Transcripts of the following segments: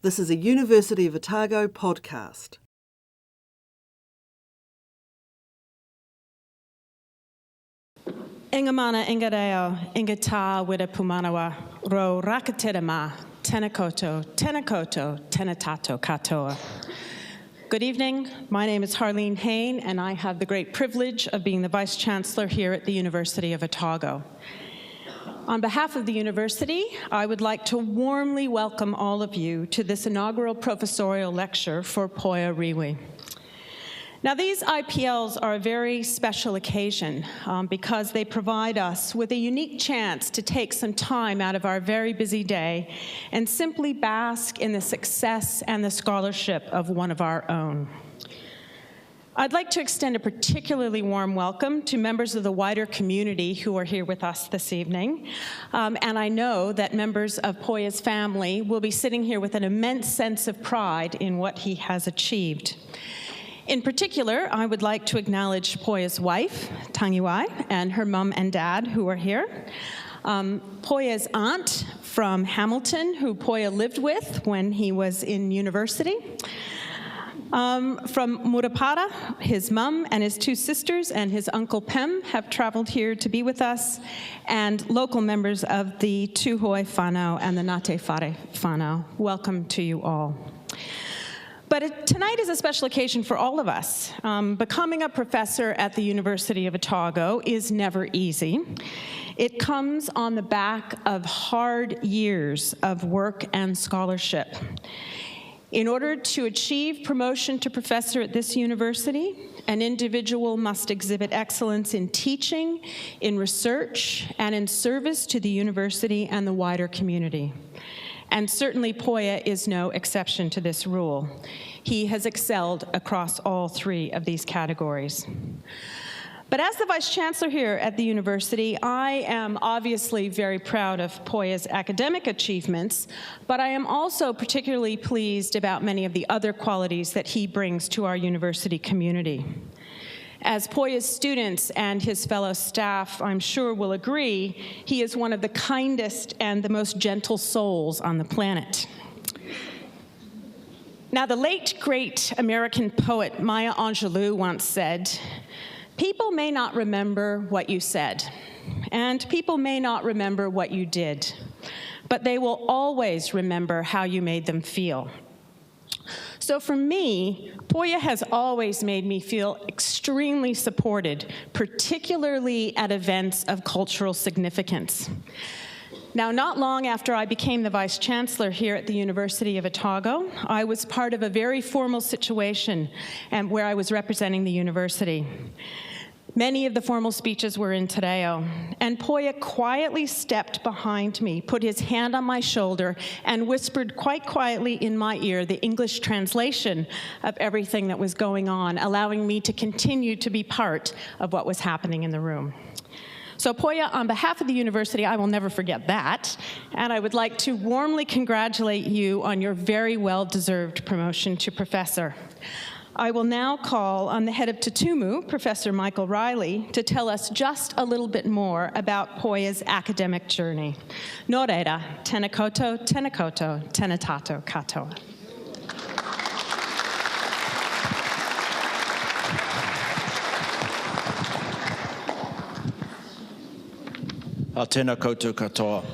This is a University of Otago podcast. Inga mana, inga reo, inga tā wira pumanawa, ro rakatera ma, tena koto, tena tato katoa. Good evening, my name is Harlene Hain, and I have the great privilege of being the Vice Chancellor here at the University of Otago. On behalf of the University, I would like to warmly welcome all of you to this inaugural Professorial lecture for Poia Rewi. Now, these IPLs are a very special occasion because they provide us with a unique chance to take some time out of our very busy day and simply bask in the success and the scholarship of one of our own. I'd like to extend a particularly warm welcome to members of the wider community who are here with us this evening. And I know that members of Poia's family will be sitting here with an immense sense of pride in what he has achieved. In particular, I would like to acknowledge Poia's wife, Tangiwai, and her mum and dad who are here. Poia's aunt from Hamilton, who Poia lived with when he was in university. From Murapara, his mum and his two sisters and his uncle Pem have traveled here to be with us, and local members of the Tuhoi whānau and the Ngāti Whare whānau. Welcome to you all. But tonight is a special occasion for all of us. Becoming a professor at the University of Otago is never easy. It comes on the back of hard years of work and scholarship. In order to achieve promotion to professor at this university, an individual must exhibit excellence in teaching, in research, and in service to the university and the wider community. And certainly Poia is no exception to this rule. He has excelled across all three of these categories. But as the Vice Chancellor here at the University, I am obviously very proud of Poia's academic achievements, but I am also particularly pleased about many of the other qualities that he brings to our university community. As Poia's students and his fellow staff, I'm sure, will agree, he is one of the kindest and the most gentle souls on the planet. Now, the late, great American poet Maya Angelou once said, "People may not remember what you said, and people may not remember what you did, but they will always remember how you made them feel." So for me, Poia has always made me feel extremely supported, particularly at events of cultural significance. Now, not long after I became the Vice Chancellor here at the University of Otago, I was part of a very formal situation where I was representing the university. Many of the formal speeches were in Te Reo, and Poia quietly stepped behind me, put his hand on my shoulder, and whispered quite quietly in my ear the English translation of everything that was going on, allowing me to continue to be part of what was happening in the room. So Poia, on behalf of the university, I will never forget that, and I would like to warmly congratulate you on your very well-deserved promotion to professor. I will now call on the head of Tumu, Professor Michael Riley, to tell us just a little bit more about Poia's academic journey. Nō reira, tena koto, tena tato katoa. Tēnā koutou katoa.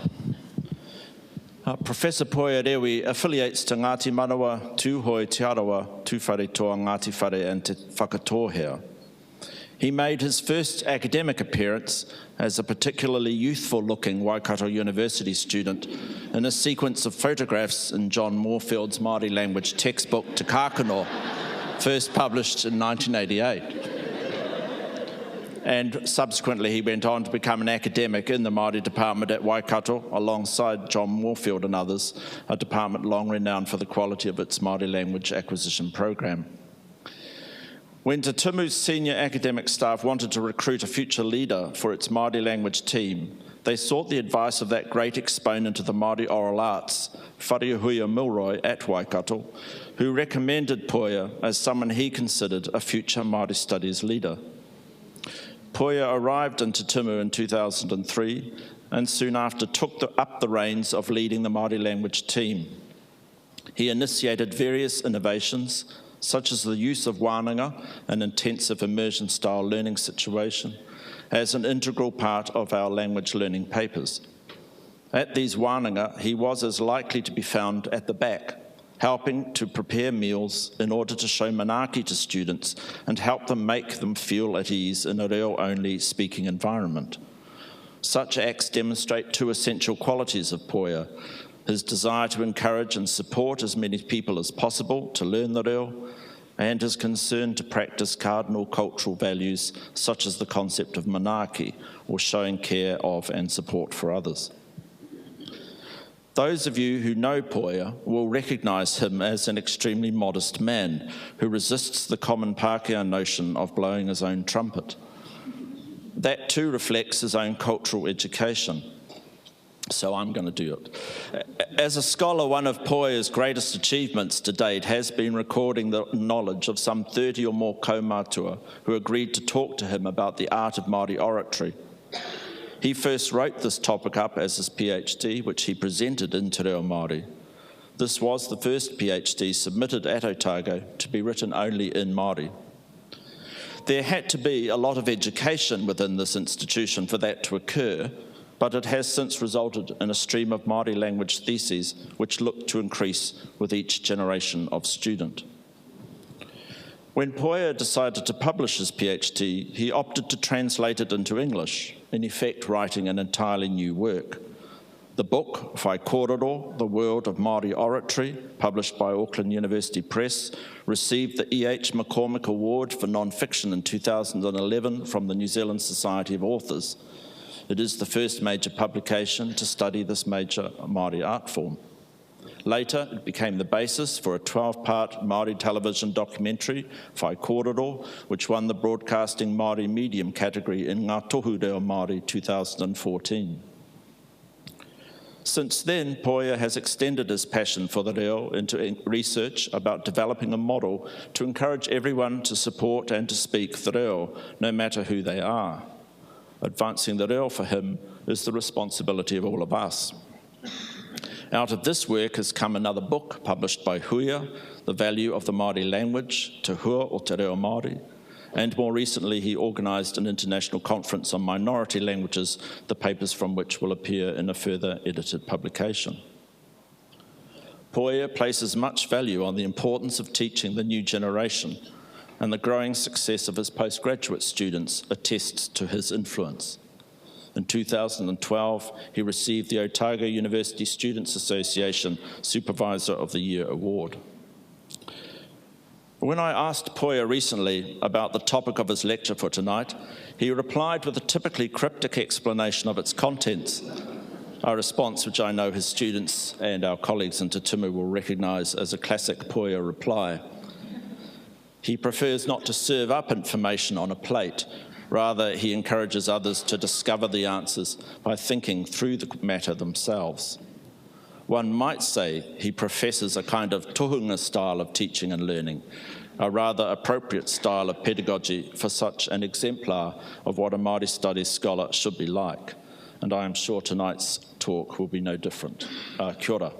Professor Poia Rewi affiliates to Ngāti Manawa, Tūhoi, Te Arawa, Tūwhare Toa, Ngāti Whare and Te Whakatōhea. He made his first academic appearance as a particularly youthful-looking Waikato University student in a sequence of photographs in John Moorfield's Māori language textbook Te Kākano, first published in 1988. And subsequently he went on to become an academic in the Māori department at Waikato alongside John Moorfield and others, a department long renowned for the quality of its Māori language acquisition program. When Te Tumu's senior academic staff wanted to recruit a future leader for its Māori language team, they sought the advice of that great exponent of the Māori oral arts, Wharehuia Milroy at Waikato, who recommended Poia as someone he considered a future Māori studies leader. Poia arrived in Te Tumu in 2003 and soon after took up the reins of leading the Māori language team. He initiated various innovations, such as the use of wānanga, an intensive immersion-style learning situation, as an integral part of our language learning papers. At these wānanga, he was as likely to be found at the back, helping to prepare meals in order to show manaaki to students and help them make them feel at ease in a reo-only speaking environment. Such acts demonstrate two essential qualities of Poia: his desire to encourage and support as many people as possible to learn the reo, and his concern to practice cardinal cultural values such as the concept of manaaki, or showing care of and support for others. Those of you who know Poia will recognise him as an extremely modest man who resists the common Pākehā notion of blowing his own trumpet. That too reflects his own cultural education. So I'm going to do it. As a scholar, one of Poia's greatest achievements to date has been recording the knowledge of some 30 or more kaumātua who agreed to talk to him about the art of Māori oratory. He first wrote this topic up as his PhD, which he presented in Te Reo Māori. This was the first PhD submitted at Otago to be written only in Māori. There had to be a lot of education within this institution for that to occur, but it has since resulted in a stream of Māori language theses which look to increase with each generation of student. When Poia decided to publish his PhD, he opted to translate it into English, in effect writing an entirely new work. The book, Whai Kōrero, The World of Māori Oratory, published by Auckland University Press, received the E.H. McCormick Award for Non-Fiction in 2011 from the New Zealand Society of Authors. It is the first major publication to study this major Māori art form. Later, it became the basis for a 12-part Māori television documentary, Whai Kōrero, which won the Broadcasting Māori Medium category in Ngā Tohu Reo Māori 2014. Since then, Poia has extended his passion for the reo into research about developing a model to encourage everyone to support and to speak the reo, no matter who they are. Advancing the reo for him is the responsibility of all of us. Out of this work has come another book published by Huia, The Value of the Māori Language, Te Hua o Te Reo Māori, and more recently he organised an international conference on minority languages, the papers from which will appear in a further edited publication. Poia places much value on the importance of teaching the new generation, and the growing success of his postgraduate students attests to his influence. In 2012, he received the Otago University Students Association Supervisor of the Year Award. When I asked Poia recently about the topic of his lecture for tonight, he replied with a typically cryptic explanation of its contents, a response which I know his students and our colleagues in Te Tumu will recognise as a classic Poia reply. He prefers not to serve up information on a plate. Rather, he encourages others to discover the answers by thinking through the matter themselves. One might say he professes a kind of tohunga style of teaching and learning, a rather appropriate style of pedagogy for such an exemplar of what a Māori studies scholar should be like. And I am sure tonight's talk will be no different. Kia ora.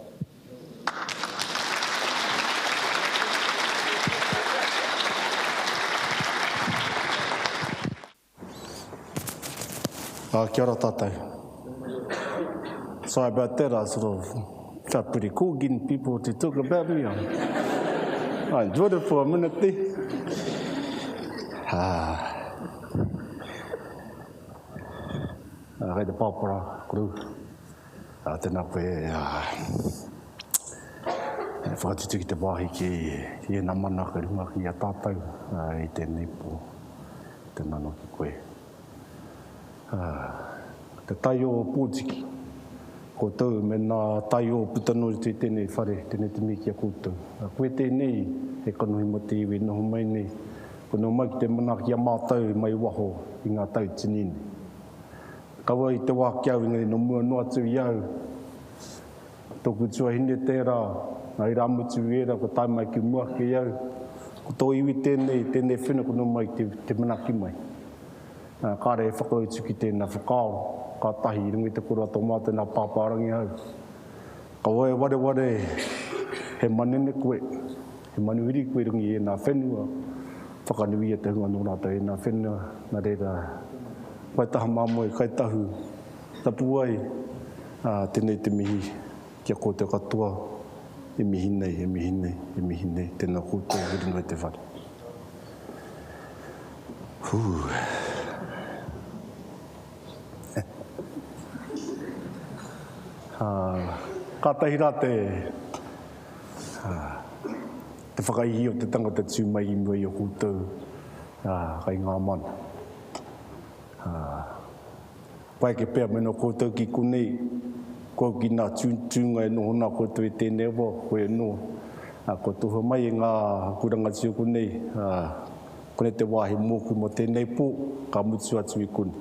Kia ora tātou. Sorry about that, I sort of felt pretty cool getting people to talk about me. I enjoyed it for a minute there. Kei te pāpara, kuru. Tēnā koe, whakatutu ki te wāhi ki e nā mana ka runga ki a tātou i tēnei pō. Tēnā no ki koe. Te tai o pōtiki, ko tau me nā tai o putanori tui tēnei whare, tēnei te miki a koutou. Koe tēnei, he kanohi mo te iwi noho mai nei, ko no mai ki te mana ki a mātau mai waho i ngā tau tinini. Kaua i te wā kiau ingai no mua noa tu iau, tōku tua hine tērā, ngai rāmutu era, ko tai mai ki mua ki iau, ko tō iwi tēnei whena ko no mai te mana ki mai. Kāre e whakautu ki tēnā whakao, ka tahi i rungi te kura tō mā tēnā pāpārangi au. Ka ware, he he manene koe, he manuiri koe rungi e nā whenua, whakanuia te hunga nō rātou e nā whenua, nā reira, waitaha māmoe, kaitahu, tapu ai, tēnei te mihi, kia ko te katoa, e mihi nei, e mihi nei, e mihi nei, tēnā koutou, huri noi te whare. Kātahi rā te whakaihi o te tangata tū mai I mua I o koutou kai ngā mana. Pai ke pēr mena koutou ki konei, ko ki nā tūnga e noho nā koutou e tēnei wā, koe no. Ko toho mai e ngā kuranga tū konei, kone te wāhi mōku mo tēnei pō, ka mutu atu I kone.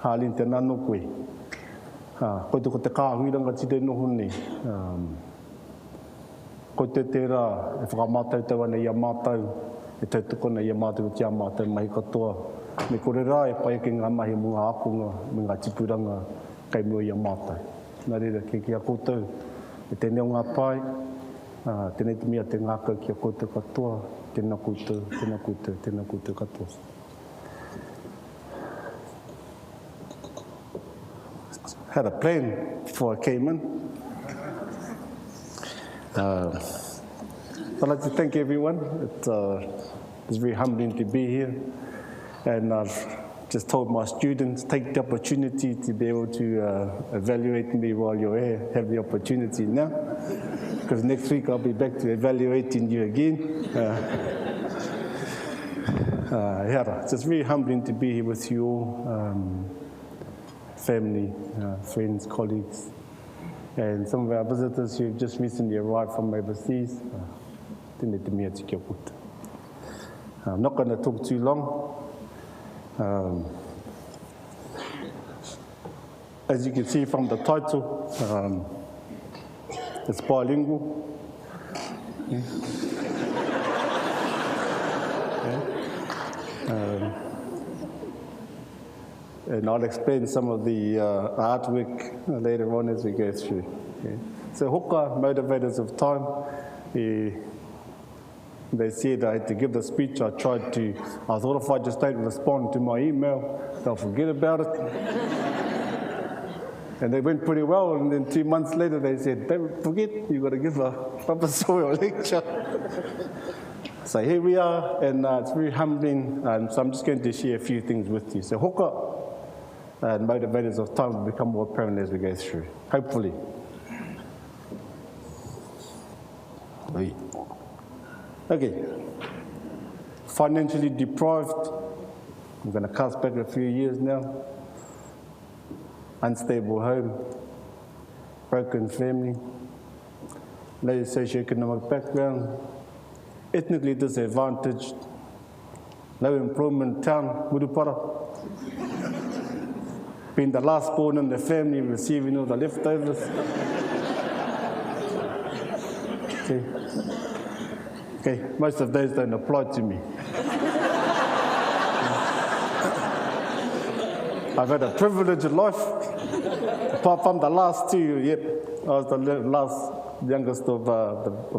Hālin te nano koe. Koe te ko te kāhuiranga tite noho nei. Koe te tērā e whakamātau tau ana I a mātau, e tautukona I a mātau ki a mātau mahi katoa. Me kore rā e pai ke ngā mahi mga akonga, me ngā tipuranga kai mua I a mātau. Nā reira, ke kia koutou, e tēnei o ngā pai, tēnei te mea te ngākau ki a koutou katoa, tēnā koutou, tēnā koutou, tēnā koutou katoa. Had a plan before I came in. I'd like to thank everyone. It's very humbling to be here. And I've just told my students, take the opportunity to be able to evaluate me while you're here. Have the opportunity now. Because next week I'll be back to evaluating you again. It's just very humbling to be here with you all. Family, friends, colleagues, and some of our visitors who have just recently arrived from overseas. I'm not going to talk too long. As you can see from the title, it's bilingual. And I'll explain some of the artwork later on as we go through. Okay. So Hoka, Motivators of Time, they said I had to give the speech. I thought if I just don't respond to my email, they'll forget about it. And they went pretty well, and then 2 months later they said, don't forget, you've got to give a professorial lecture. So here we are, and it's very humbling, so I'm just going to share a few things with you. So Hoka and Motivators of Time will become more apparent as we go through, hopefully. Okay, financially deprived, I'm going to cast back a few years now. Unstable home, broken family, low socioeconomic background, ethnically disadvantaged, low employment town, Murupara. Being the last born in the family, receiving all the leftovers. Okay, most of those don't apply to me. I've had a privileged life. Apart from the last two, yep, I was the last youngest of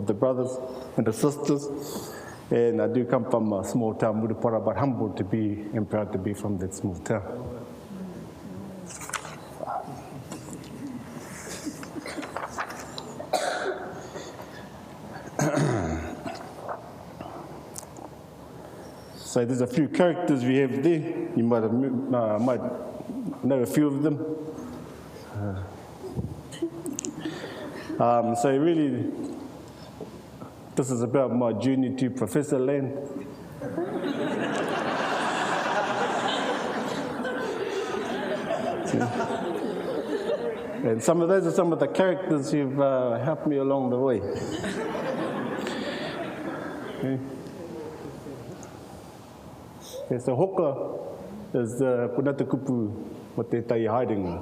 the brothers and the sisters. And I do come from a small town, Murupara, but humbled to be and proud to be from that small town. So there's a few characters we have there. You might know a few of them. So really, this is about my journey to Professor Land. And some of those are some of the characters who've helped me along the way. Okay. Okay, so Hoka is the punata kupu o te tai haerenga.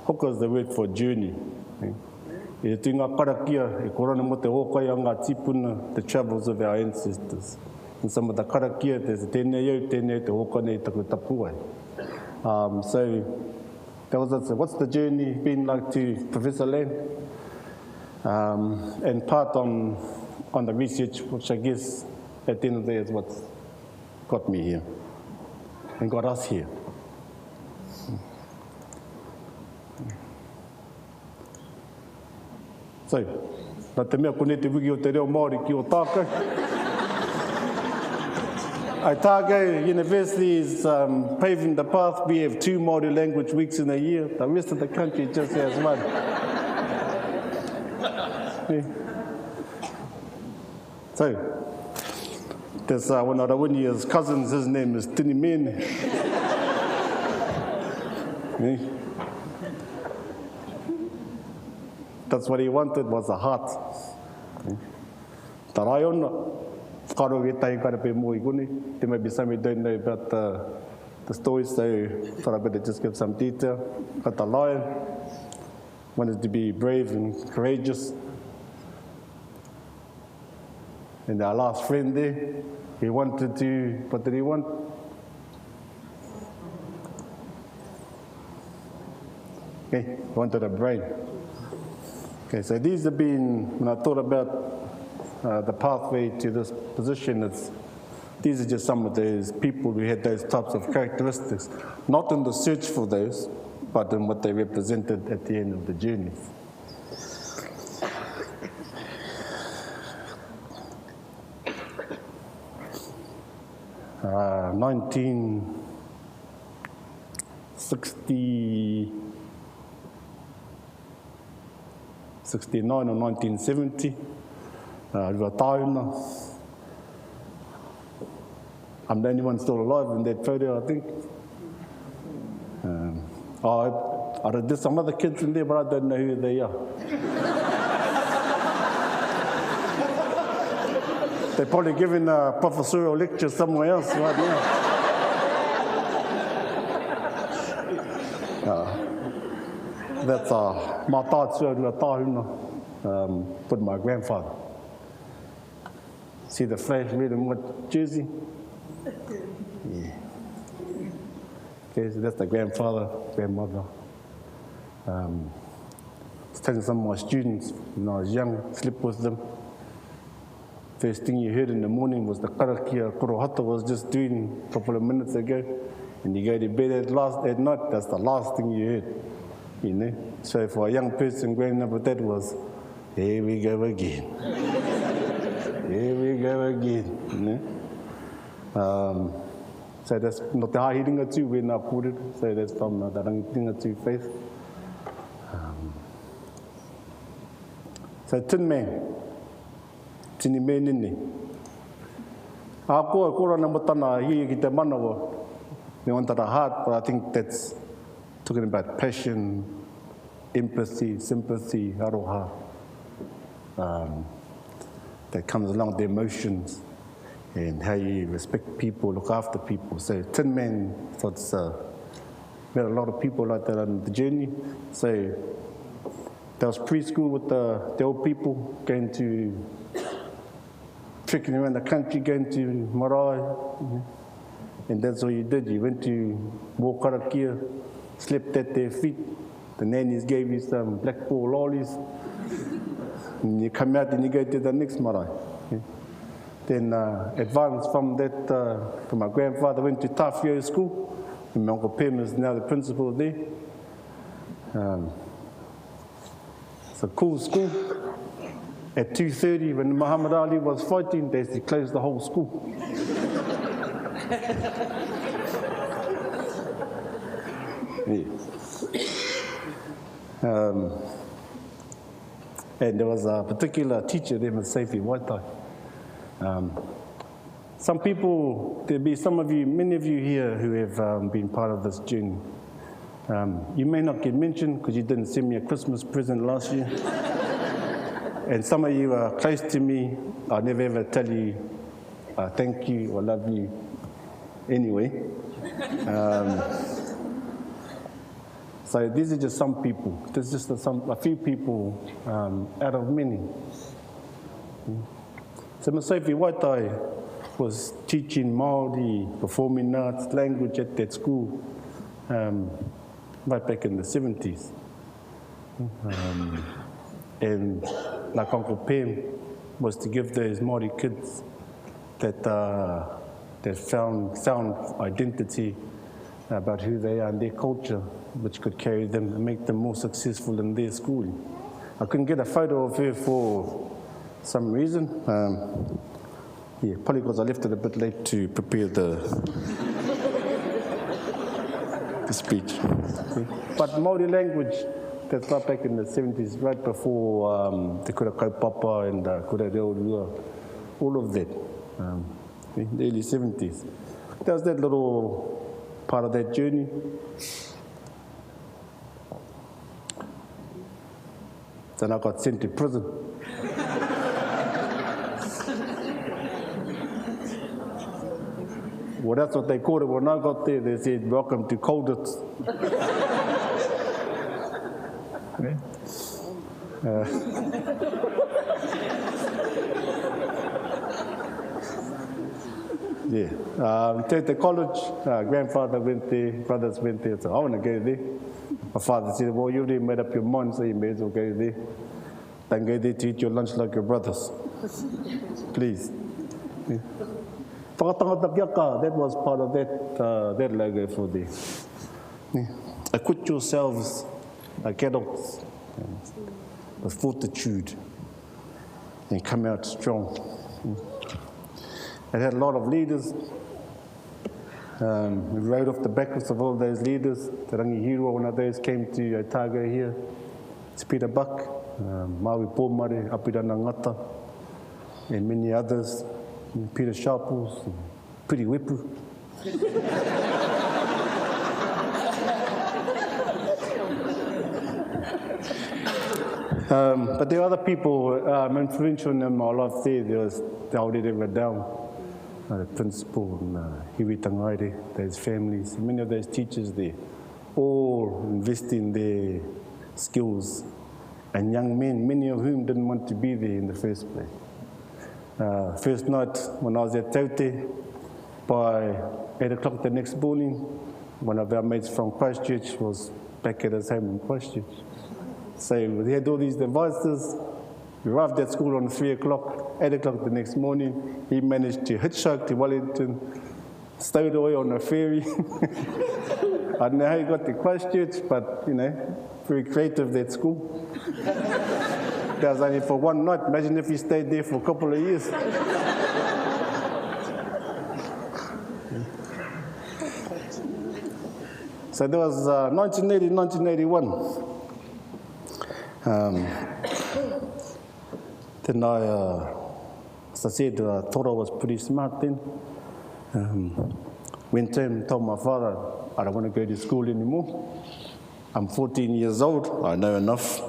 Hoka is the word for journey. Okay. E te ngā karakia, e korana mo te hokai a ngā tipuna, the travels of our ancestors. And some of the karakia, there's tēnei au, tēnei te hoka nei taku tapu ai. So what's the journey been like to Professor Land? And part on the research, which I guess at the end of the day is what got me here and got us here. So, nā te mea kone te wiki o te reo Māori ki o tākau. Otago University is paving the path. We have 2 Māori language weeks in a year. The rest of the country just has one. Yeah. So, there's one of Rawinia's cousins, his name is Tini Mene. Yeah. That's what he wanted, was a heart. Tā rai ona, whakaro e tai kare pe mo I kone. There may be some who don't know about the story, so I thought I better just give some detail. But the lion wanted to be brave and courageous. And our last friend there, he wanted to, what did he want? Okay, he wanted a brain. Okay, so these have been, when I thought about the pathway to this position, these are just some of those people who had those types of characteristics, not in the search for those, but in what they represented at the end of the journey. Uh, 1969 or 1970, Rua Tauna. I'm the only one still alive in that photo, I think. There's some other kids in there, but I don't know who they are. They're probably giving a professorial lecture somewhere else right now. That's my thoughts with my grandfather. See the flash red and white jersey? Yeah. Okay, so that's the grandfather, grandmother. I was telling some of my students when I was young, sleep with them. First thing you heard in the morning was the karakia Korohata was just doing a couple of minutes ago. And you go to bed at night, that's the last thing you heard. You know? So for a young person growing up with that was, here we go again. Here we go again. You know? So that's not the high hitting too when I put it. So that's from the rangitinga too faith. So Tin Man. Tini Mene. Ako kora na motana hi ki te manawa. Me wanted a heart, but I think that's talking about passion, empathy, sympathy, aroha. That comes along the emotions and how you respect people, look after people. So Tin Man thought met a lot of people like that on the journey. So there was preschool with the old people going to trekking around the country, going to marae, and that's all you did. You went to Mokarakia, slept at their feet. The nannies gave you some black ball lollies, and you come out and you go to the next marae. Then advanced from that, from my grandfather, went to Tawhio School, and my Uncle Pem is now the principal there. It's a cool school. At 2:30, when Muhammad Ali was fighting, they closed the whole school. Yeah. And there was a particular teacher there, Msafi Waitai. Some people, there'll be some of you, many of you here who have been part of this journey. You may not get mentioned because you didn't send me a Christmas present last year. And some of you are close to me. I'll never ever tell you thank you or love you anyway. So these are just some people. There's just a few people out of many. So Msafi Waitai was teaching Māori, performing arts, language at that school. right back in the 70s. And like Uncle Pam was to give those Māori kids that found identity about who they are and their culture, which could carry them and make them more successful in their schooling. I couldn't get a photo of her for some reason. Yeah, probably because I left it a bit late to prepare the speech. But Māori language, that's right back in the 70s, right before the kura kaupapa and kura reorua, all of that, in the early 70s. That was that little part of that journey. Then I got sent to prison. Well, that's what they called it. When I got there, they said, "Welcome to Colditz." Take the college. Grandfather went there, brothers went there, so I want to go there. My father said, "Well, you already made up your mind, so you may as well go there. Don't go there to eat your lunch like your brothers. Please." Yeah. That was part of that logo for there. Yeah. Acquit yourselves like adults with fortitude and come out strong. It had a lot of leaders. We rode off the backs of all those leaders. Te Rangihiro, one of those, came to Otago here. It's Peter Buck, Maui Pōmare, Apirana Ngata, and many others. Peter Sharples, Piri Wipu. But there are other people influential in my life there. There was Te Aorere Down, the principal, and Hiwi Tangaire, those families, many of those teachers there, all investing their skills, and young men, many of whom didn't want to be there in the first place. First night when I was at Taute, by 8 o'clock the next morning, one of our mates from Christchurch was back at his home in Christchurch. So we had all these devices. We arrived at school on 3 o'clock, 8 o'clock the next morning. He managed to hitchhike to Wellington, stowed away on a ferry. I don't know how he got to Christchurch, but, you know, very creative, that school. That was only for one night. Imagine if he stayed there for a couple of years. So that was 1980, 1981. Then as I said, I thought I was pretty smart then. Went home and told my father, I don't want to go to school anymore. I'm 14 years old, I know enough.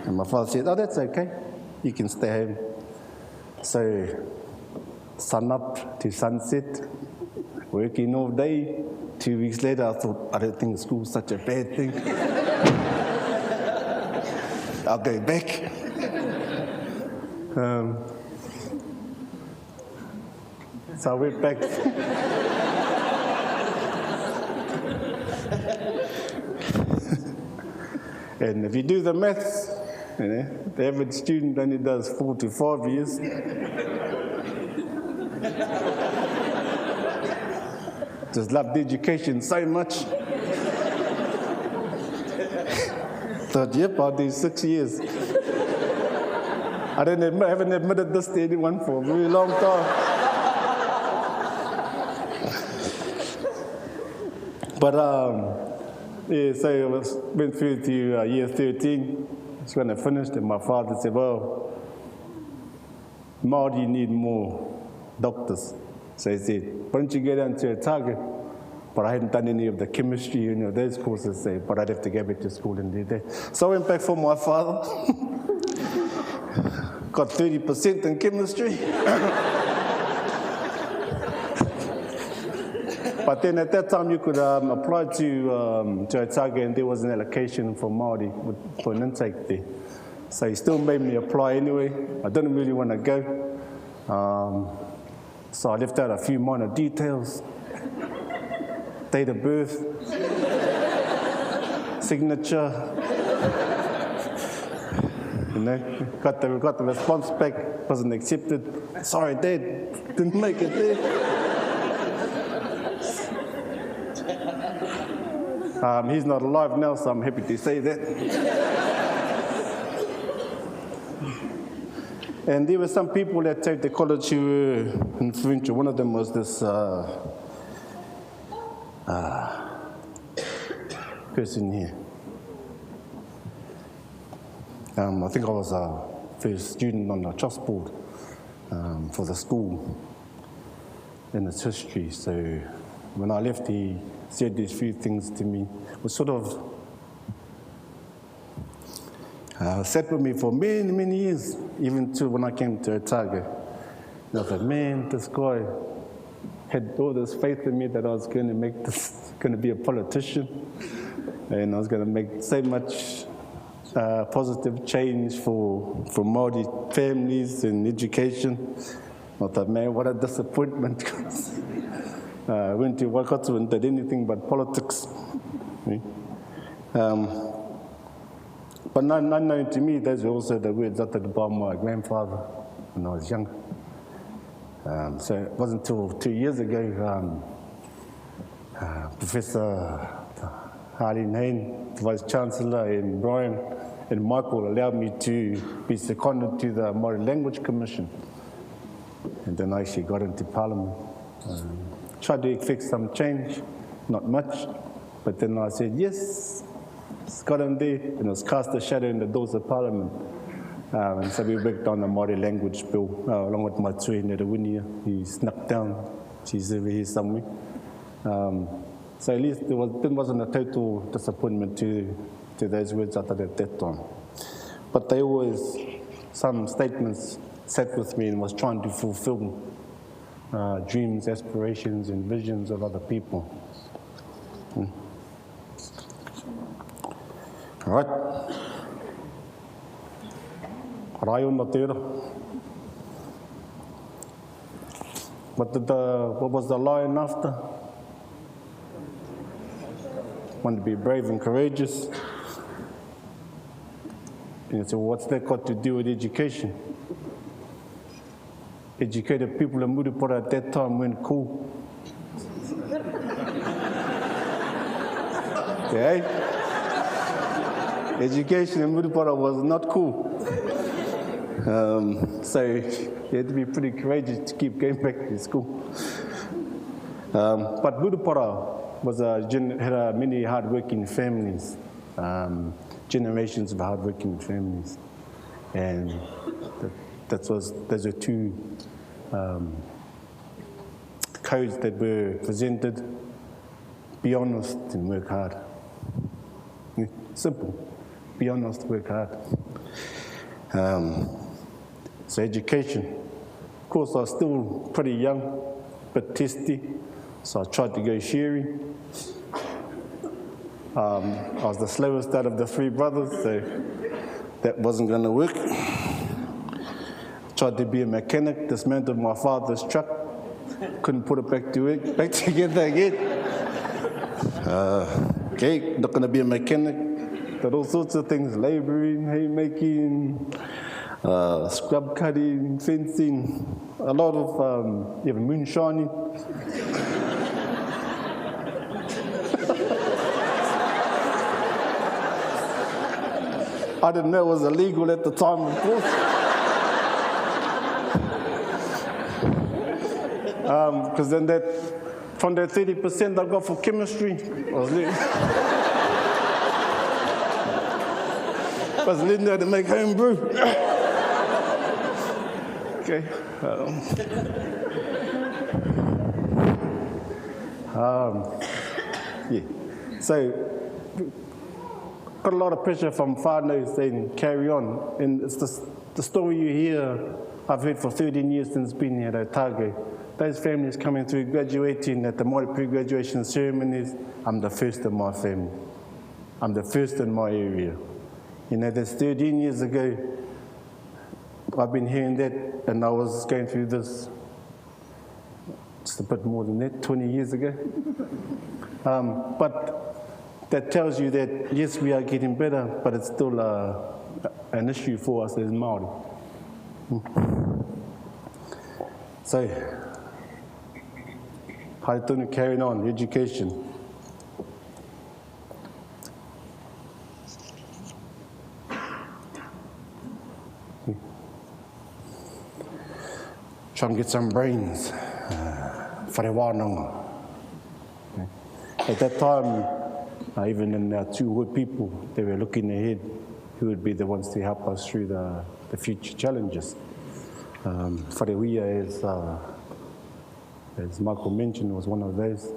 And my father said, oh, that's okay, you can stay home. So, sun up to sunset, working all day. 2 weeks later, I thought, I don't think school's such a bad thing. I'll go back. So I went back. And if you do the maths, you know, the average student only does 4 to 5 years. Just loved education so much. Thought, yep, I'll do 6 years. I haven't admitted this to anyone for a very long time. But yeah, so I went through to year 13. That's when I finished, and my father said, well, Māori need more doctors. So he said, why don't you go down to Otago? But I hadn't done any of the chemistry, you know, those courses, but I'd have to go back to school and do that. So I went back for my father. Got 30% in chemistry. But then at that time you could apply to Otago, and there was an allocation for Māori for an intake there. So he still made me apply anyway. I didn't really want to go. So I left out a few minor details. Date of birth. signature. You know, got the response back, wasn't accepted. Sorry, Dad, didn't make it there. He's not alive now, so I'm happy to say that. And there were some people that at the college who were influential. One of them was this person here. I think I was a first student on the trust board for the school in its history. So when I left, he said these few things to me. It was sort of sat with me for many, many years, even to when I came to Otago. And I was like, man, this guy had all this faith in me that I was going to be a politician, and I was going to make so much positive change for Māori families and education. I thought, man, what a disappointment. I went to Waikato and did anything but politics. But unknown to me, those were also the words uttered by my grandfather when I was young. So it wasn't until 2 years ago, Professor Harlin Hain, Vice Chancellor, and Brian and Michael allowed me to be seconded to the Māori Language Commission. And then I actually got into Parliament. Tried to effect some change, not much, but then I said, yes, got in there, and it was cast a shadow in the doors of Parliament. And so we worked on the Māori language bill, along with my tui Rewi. He snuck down, she's over here somewhere. So at least there wasn't a total disappointment to those words uttered at that time. But they always, some statements sat with me and was trying to fulfill dreams, aspirations, and visions of other people. All right. What was the lion after? Want to be brave and courageous. And so what's that got to do with education? Educated people in Murupara at that time weren't cool. Okay? Education in Murupara was not cool. So you had to be pretty courageous to keep going back to school. But Murupara had many hard-working families, generations of hard-working families. And those are two codes that were presented. Be honest and work hard. Simple. Be honest, work hard. So education. Of course, I was still pretty young, but testy, so I tried to go sharing. I was the slowest out of the three brothers, so that wasn't going to work. Tried to be a mechanic, dismantled my father's truck, couldn't put it back together again. Okay, not going to be a mechanic, but all sorts of things, labouring, haymaking, scrub cutting, fencing, a lot of even moonshining. I didn't know it was illegal at the time, of course. Because then from that 30% I got for chemistry, I was learning how to make home brew. Okay. Yeah. So, got a lot of pressure from whānau saying carry on. And it's the story you hear, I've heard for 13 years since being here at Otago. Those families coming through graduating at the Māori pre-graduation ceremonies, I'm the first in my family. I'm the first in my area. You know, that's 13 years ago. I've been hearing that, and I was going through this just a bit more than that, 20 years ago. But that tells you that, yes, we are getting better, but it's still an issue for us as Māori. So, haere tonu, carrying on, education. Try and get some brains, whare wānanga. At that time, even in our two people, they were looking ahead who would be the ones to help us through the future challenges. Rewi, as Michael mentioned, was one of those.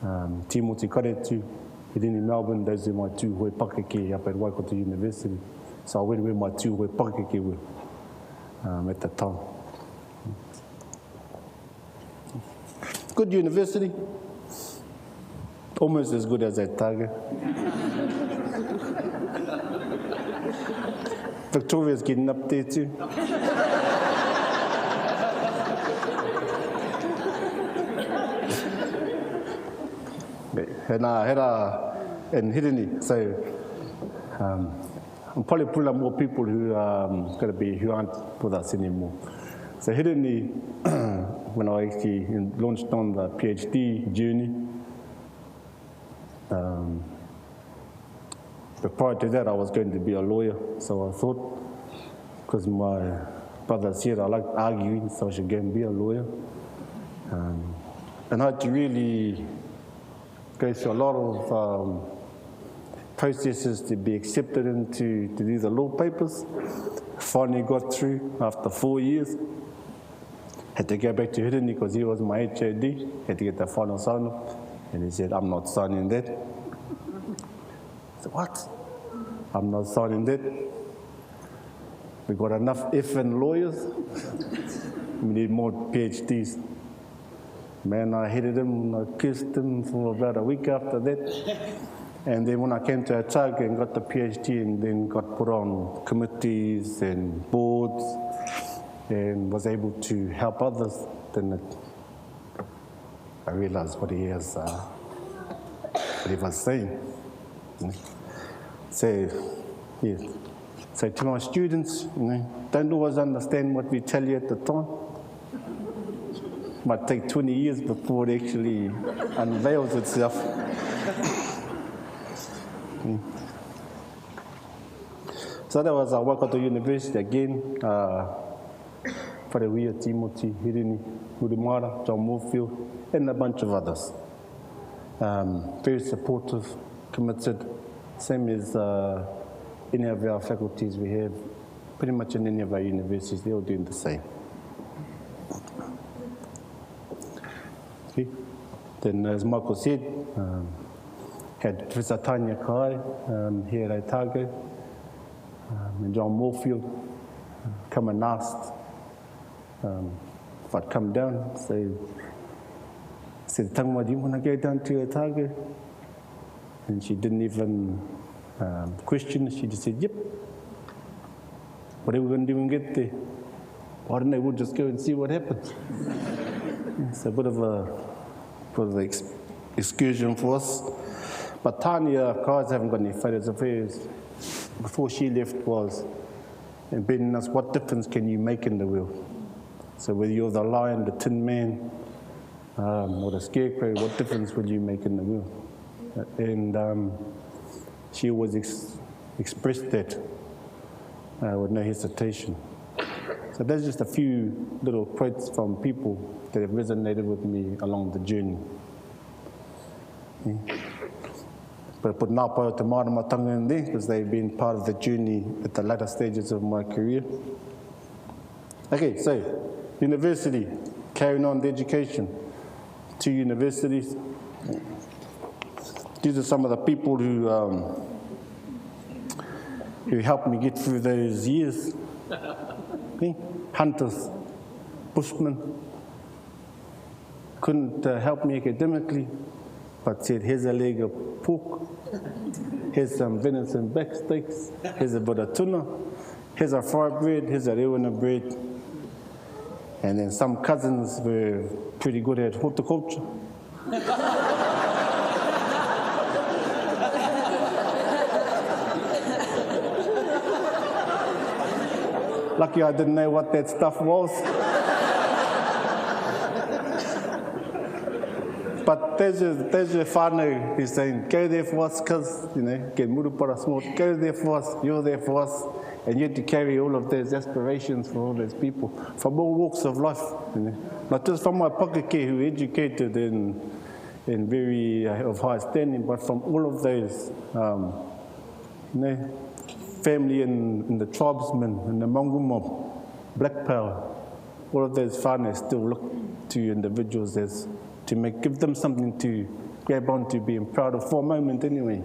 Tumu te karetu, in Melbourne, those are my two hoi pakeke up at Waikato University. So I went with my two hoi pakeke with at the time. Good university, almost as good as Otago. Victoria's getting up there too. And Hideni, so I'm probably pulling up more people who aren't with us anymore. So Hideni, when I actually launched on the PhD journey, but prior to that I was going to be a lawyer, so I thought, because my brother said I liked arguing, so I should go and be a lawyer. And I had to really go through a lot of processes to be accepted into to do the law papers. Finally got through after 4 years. Had to go back to Hideni because he was my HOD, had to get the final sign-off, and he said, I'm not signing that. I said, what? I'm not signing that. We got enough effing lawyers. We need more PhDs. Man, I hated him, I kissed him for about a week after that. And then when I came to Otago and got the PhD and then got put on committees and boards and was able to help others, then I realized what he was saying. So, yeah. So to my students, don't always understand what we tell you at the time. Might take 20 years before it actually unveils itself. So that was Waikato University again. Rewi, Timothy, Hirini, Murimara, John Moorfield, and a bunch of others. Very supportive, committed, same as any of our faculties we have, pretty much in any of our universities, they're all doing the same. Okay. Then, as Michael said, had Professor Tanya Kai here at Otago, and John Moorfield come and asked if I'd come down. So I said, Tangma, do you want to go down to Otago? And she didn't even question, she just said, yep. What are we going to do when we get there? Why don't we'll just go and see what happens? It's a bit of an excursion for us. But Tanya, guys, haven't got any photos of hers. Before she left was embedding us, what difference can you make in the world? So whether you're the lion, the tin man, or the scarecrow, what difference will you make in the world? And she always expressed that with no hesitation. So there's just a few little quotes from people that have resonated with me along the journey. But put nā pai o te māramatanga in there, because they've been part of the journey at the latter stages of my career. Okay, so university, carrying on the education. 2 universities. These are some of the people who helped me get through those years. Okay. Hunters, bushmen, couldn't help me academically, but said, here's a leg of pork, here's some venison back steaks, here's a bit of tuna, here's a fried bread, here's a rewina bread. And then some cousins were pretty good at horticulture. Lucky I didn't know what that stuff was. But there's your whānau who's saying, go there for us, cuz, you know, get murupara small, go there for us, you're there for us. And you have to carry all of those aspirations for all those people from all walks of life, you know. Not just from my pakeke who are educated and very of high standing, but from all of those, you know, family and the tribesmen and the Mongrel mob, Black Power, all of those whānau still look to individuals as to give them something to grab on to being proud of for a moment anyway.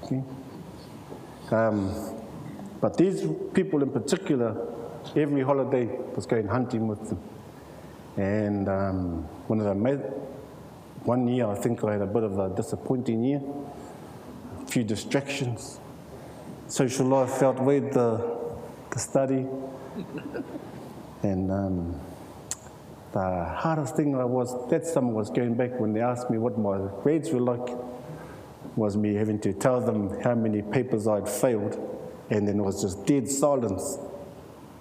Okay? But these people in particular, every holiday was going hunting with them. And one year I think I had a bit of a disappointing year, a few distractions. Social life outweighed the study. And the hardest thing that summer was going back when they asked me what my grades were like, was me having to tell them how many papers I'd failed, and then it was just dead silence.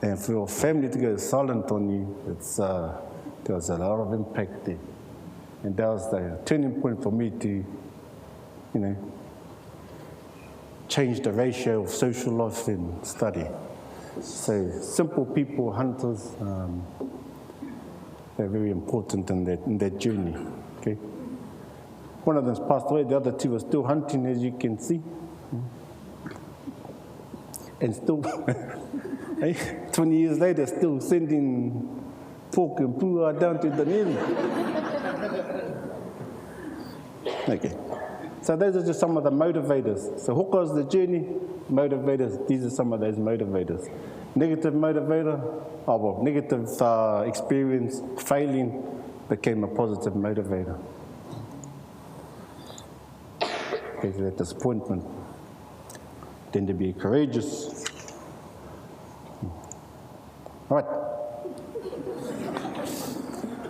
And for your family to go silent on you, there was a lot of impact there. And that was the turning point for me to, you know, change the ratio of social life and study. So simple people, hunters, they're very important in that journey. Okay. One of them's passed away, the other two are still hunting, as you can see. And still, 20 years later, still sending pork and puha down to Dunedin. Okay. So those are just some of the motivators. So Hoka is the journey, motivators, these are some of those motivators. Negative motivator, negative experience, failing, became a positive motivator. Okay, so that disappointment. Then to be courageous. All right.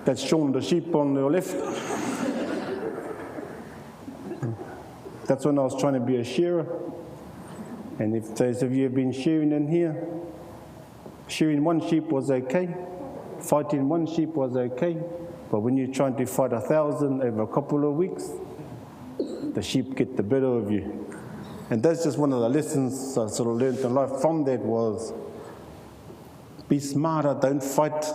That's Sean the sheep on your left. That's when I was trying to be a shearer. And if those of you have been shearing in here, shearing one sheep was okay, fighting one sheep was okay, but when you're trying to fight 1,000 over a couple of weeks, the sheep get the better of you. And that's just one of the lessons I sort of learned in life from that was, be smarter, don't fight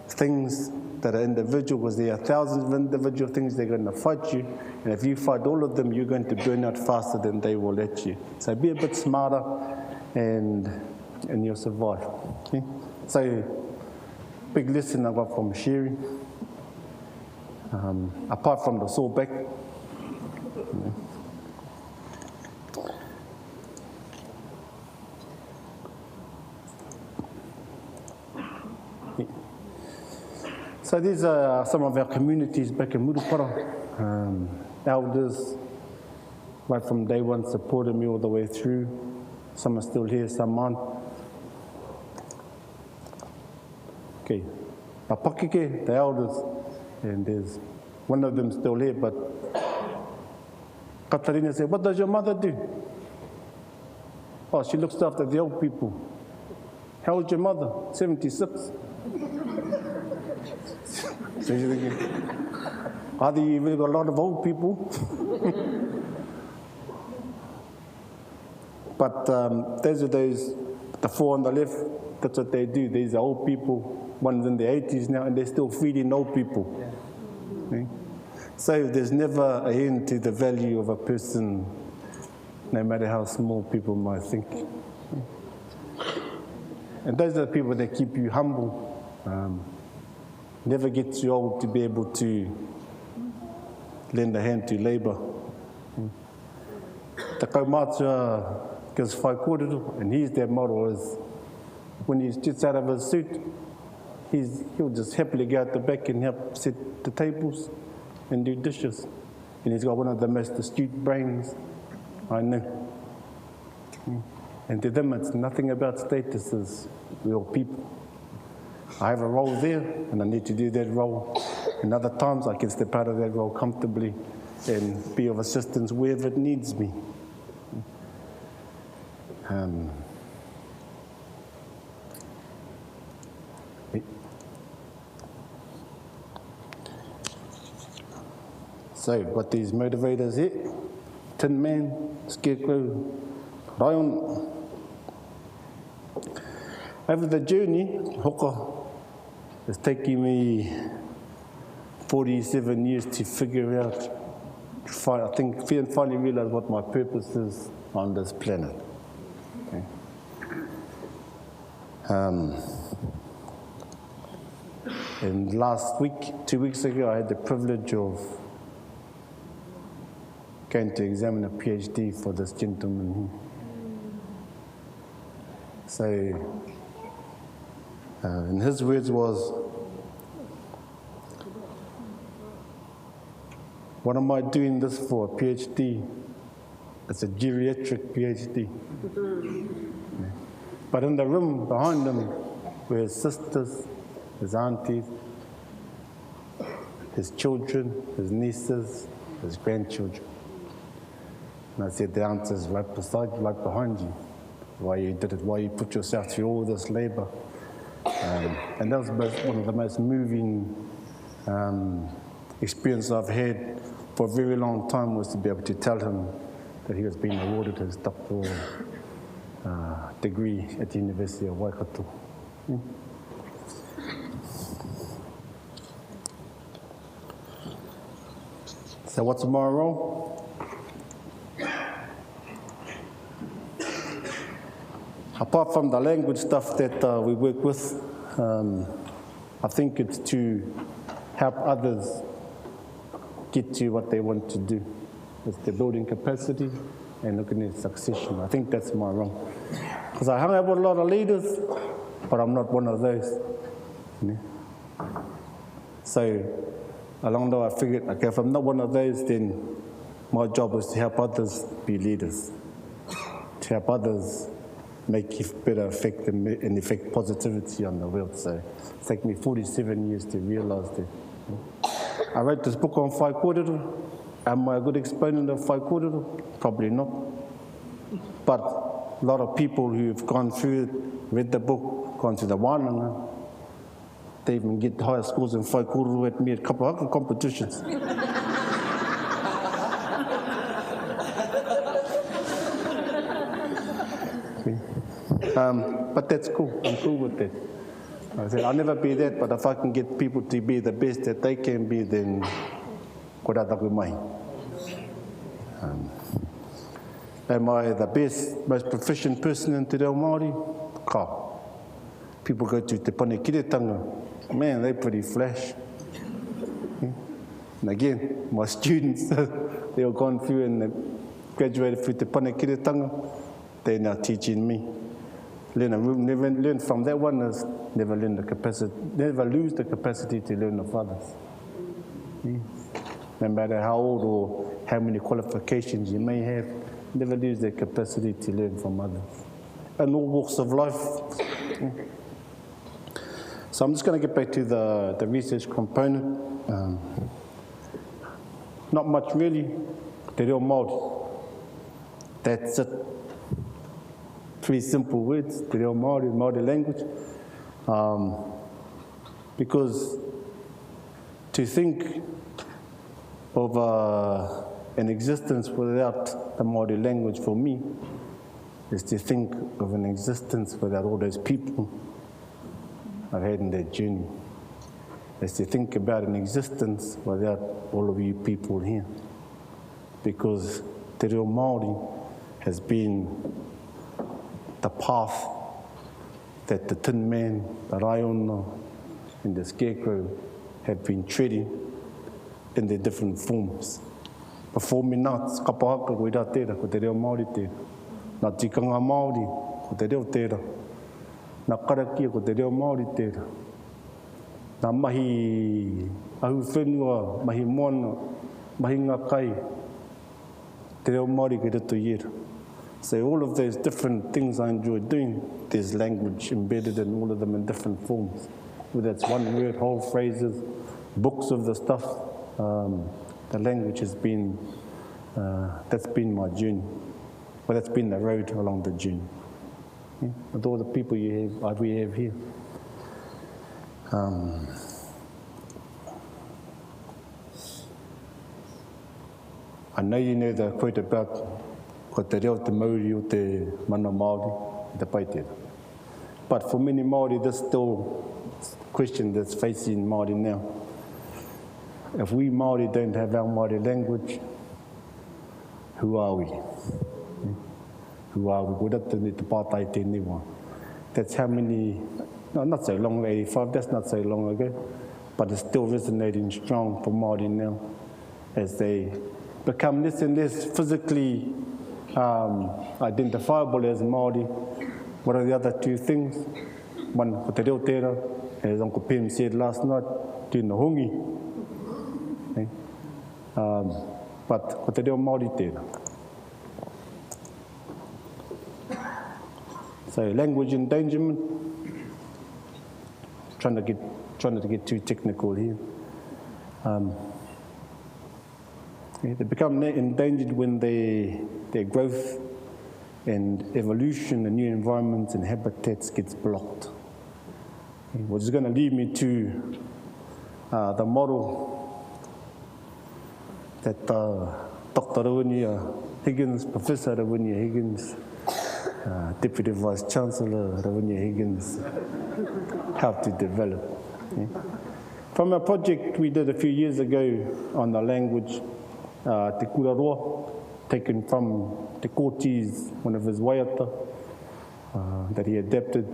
things that are individual, because there are thousands of individual things they're going to fight you, and if you fight all of them, you're going to burn out faster than they will let you. So be a bit smarter, and you'll survive. Okay? So, big lesson I got from shearing, apart from the sore back. So these are some of our communities back in Murupara. Elders, right from day one, supported me all the way through. Some are still here, some aren't. Okay, Papakike, the elders, and there's one of them still here, but Katarina said, what does your mother do? Oh, she looks after the old people. How old's your mother? 76. So you're thinking, either you've really got a lot of old people, but those are the four on the left, that's what they do. These are old people, one's in their 80s now, and they're still feeding old people. Yeah. Okay? So there's never an end to the value of a person, no matter how small people might think. And those are the people that keep you humble. Never get too old to be able to lend a hand to labour. The kaumātua gives whai kōrero, and he's their model is when he gets out of his suit, he'll just happily go out the back and help set the tables and do dishes. And he's got one of the most astute brains I know. And to them, it's nothing about status, it's we're all people. I have a role there, and I need to do that role. And other times, I can step out of that role comfortably and be of assistance wherever it needs me. So, what these motivators here, Tin Man, Scarecrow, Ryan. Over the journey, Hoka, it's taking me 47 years to figure out, I think, finally realize what my purpose is on this planet. Okay. And last week, 2 weeks ago, I had the privilege of going to examine a PhD for this gentleman here. So, and his words was, what am I doing this for, a PhD? It's a geriatric PhD. Yeah. But in the room behind him were his sisters, his aunties, his children, his nieces, his grandchildren. And I said, the answer is right beside you, right behind you. Why you did it, why you put yourself through all this labor. And that was one of the most moving experiences I've had for a very long time, was to be able to tell him that he was being awarded his doctoral degree at the University of Waikato. Yeah. So what's my role? Apart from the language stuff that we work with, I think it's to help others get to what they want to do. It's the building capacity and looking at succession. I think that's my role. Because I hang out with a lot of leaders, but I'm not one of those. Yeah. So along the way, I figured, okay, if I'm not one of those, then my job is to help others be leaders, to help others make better effect and effect positivity on the world. So it's taken me 47 years to realize that. I wrote this book on whai kōrero. Am I a good exponent of whai kōrero? Probably not. But a lot of people who've gone through it, read the book, gone to the wānanga, they even get higher scores in whai kōrero at me at kapahaka competitions. But that's cool. I'm cool with that. I said, I'll never be that, but if I can get people to be the best that they can be, then kora taku mai. Am I the best, most proficient person in te reo Māori? Ka. People go to te pane kiretanga. Man, they're pretty flash. And again, my students, they all gone through and graduated through te pane kiretanga. They're now teaching me. Never learn from that one is never learn the capacity, never lose the capacity to learn of others. Yeah. No matter how old or how many qualifications you may have, never lose the capacity to learn from others. In all walks of life. Yeah. So I'm just going to get back to the research component. Not much really. Te reo Māori. That's it. 3 simple words, te reo Māori, Māori language. Because to think of an existence without the Māori language for me is to think of an existence without all those people I've had in that journey. Is to think about an existence without all of you people here. Because te reo Māori has been the path that the Tin Man, the Raiona, and the Scarecrow have been treading in their different forms. Before me nā, kapahaka koe rā tērā, ko te reo Māori tērā. Nā tikanga Māori, ko te reo tērā. Nā karakia, ko te reo Māori tērā. Nā mahi ahu whenua, mahi moana, mahi ngā kai, te reo Māori ki rito iera. So all of those different things I enjoy doing, there's language embedded in all of them in different forms. Whether it's one word, whole phrases, books of the stuff, the language has been, that's been my journey. Well, that's been the road along the journey. Yeah? With all the people we have here. I know you know the quote about ko te reo te mauri o te mana Māori, te paitera. But for many Māori, there's still a question that's facing Māori now. If we Māori don't have our Māori language, who are we? Who are we? That's how many, no, not so long, 85, that's not so long ago, but it's still resonating strong for Māori now as they become less and less physically identifiable as Māori. What are the other two things? One, ko te reo tera, as Uncle Pim said last night, tūna hongi. But ko te reo Māori tērā. So language endangerment, trying to get too technical here. They become endangered when their growth and evolution and new environments and habitats gets blocked. Which is going to lead me to the model that Dr. Rewi Higgins, Professor Rewi Higgins, Deputy Vice Chancellor Rewi Higgins helped to develop. From a project we did a few years ago on the language, te kuraroa, taken from te Kōtis, one of his waiata, that he adapted,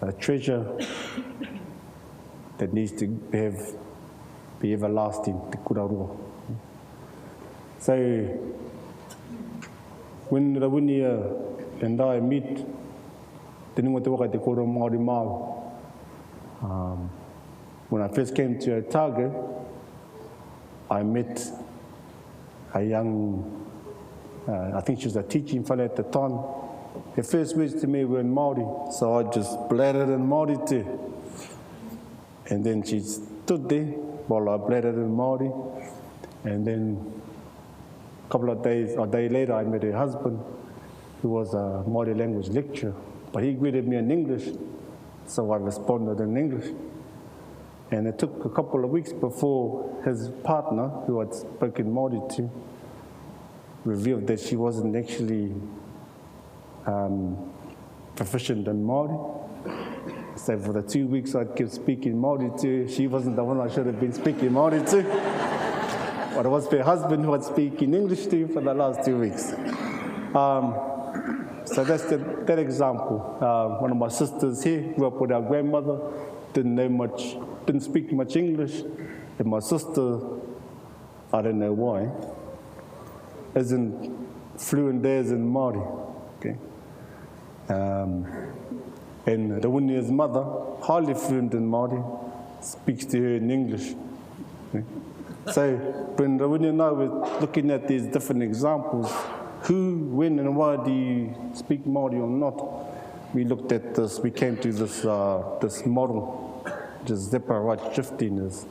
a treasure that needs to be everlasting, te kuraroa. So, when Rewi and I meet, te nunga te waka te koro Māori Māo. When I first came to Otago, I met a young, I think she was a teaching fellow at the time. Her first words to me were in Māori, so I just blatted in Māori too. And then she stood there while I blatted in Māori. And then a couple of days, a day later, I met her husband, who was a Māori language lecturer. But he greeted me in English, so I responded in English. And it took a couple of weeks before his partner, who I'd spoken Māori to, revealed that she wasn't actually proficient in Māori. So for the 2 weeks I'd kept speaking Māori to her, she wasn't the one I should have been speaking Māori to. But it was her husband who I'd speaking English to for the last 2 weeks. So that's that example. One of my sisters here grew up with our grandmother, didn't speak much English, and my sister, I don't know why, isn't fluent as in Māori. Okay? And Rawinia's mother, highly fluent in Māori, speaks to her in English. Okay? So when Rewi and I were looking at these different examples, who, when, and why do you speak Māori or not? We looked at this, we came to this model, just zipper right shifting is.